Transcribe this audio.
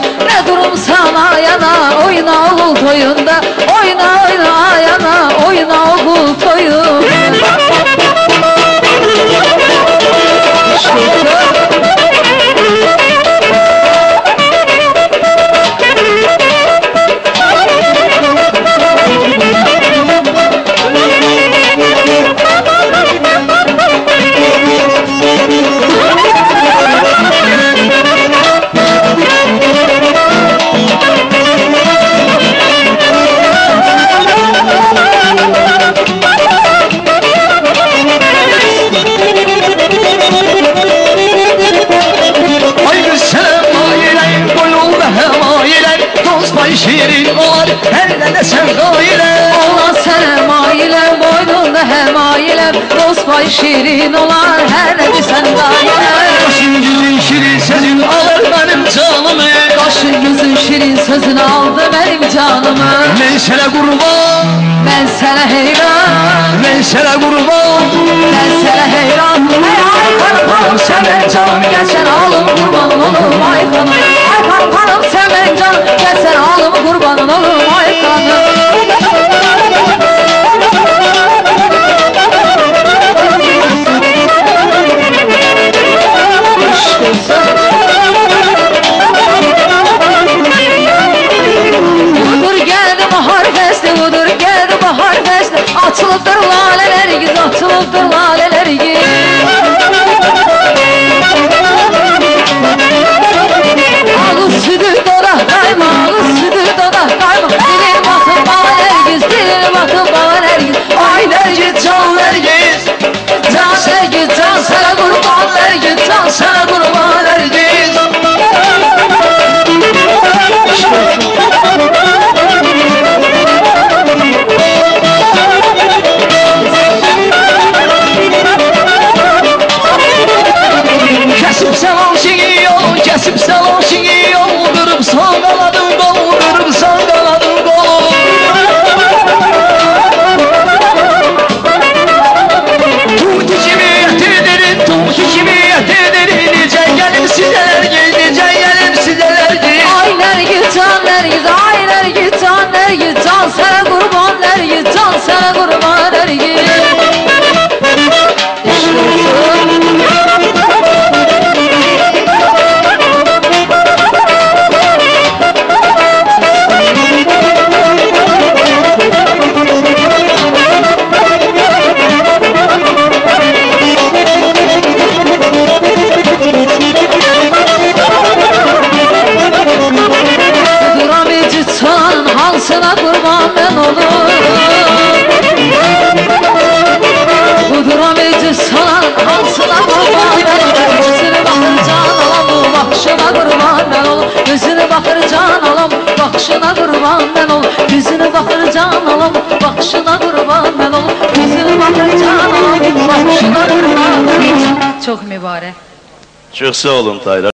toyunda, ne durumsan ayana, oyna oğul toyunda, oyna oyna ayana, oyna oğul toyunda. Şirin olar, her ne sevdayla. Allah sana mailem, boynunda hem ailem, dost pay şirin olar, her ne sen dailem. Kaşın gözün şirin sözün alır benim canımı, kaşın gözün şirin sözünü aldı benim canımı. Ben sana kurban, ben sana heyran, ben sana kurban, ben sana heyran. Hey ay karım seven canım, geçen alım kurbanın oğlum ay kanım. Ay karım seven canım, geçen alım kurbanın oğlum ay kanım. Açılıpdır laleler giz, açılıpdır laleler giz. Ağız sütü dodak kayma, ağız sütü dodak kayma. Dilin batıp bağlar giz, dilin batıp bağlar giz. Ay nergiz, can nergiz, can nergiz, can sana kurban nergiz, can sana kurban nergiz. Kesip selamşini yol, kesip selamşini yol, kırıp sangaladın kol, kırıp sangaladın kol. Tuhti kimi yeterin, tuhti kimi yeterin, nice gelin sizeler gel, nice gelin sizeler gel. Ay nergiz, can nergiz, ay nergiz, can nergiz, can sana kurban nergiz, can sana kurban nergiz. Sana kurban ben olurum. Bu duramacı sana hansına kurban ben olurum. Gözüne bakır can alam, bakışına kurban ben olurum. Gözüne bakır can alam, bakışına kurban ben olurum. Gözüne bakır can alam, bakışına kurban ben olurum. Gözüne bakır can alam, bakışına kurban ben olurum. Çok mübarek. Çok sağ olun Taylan.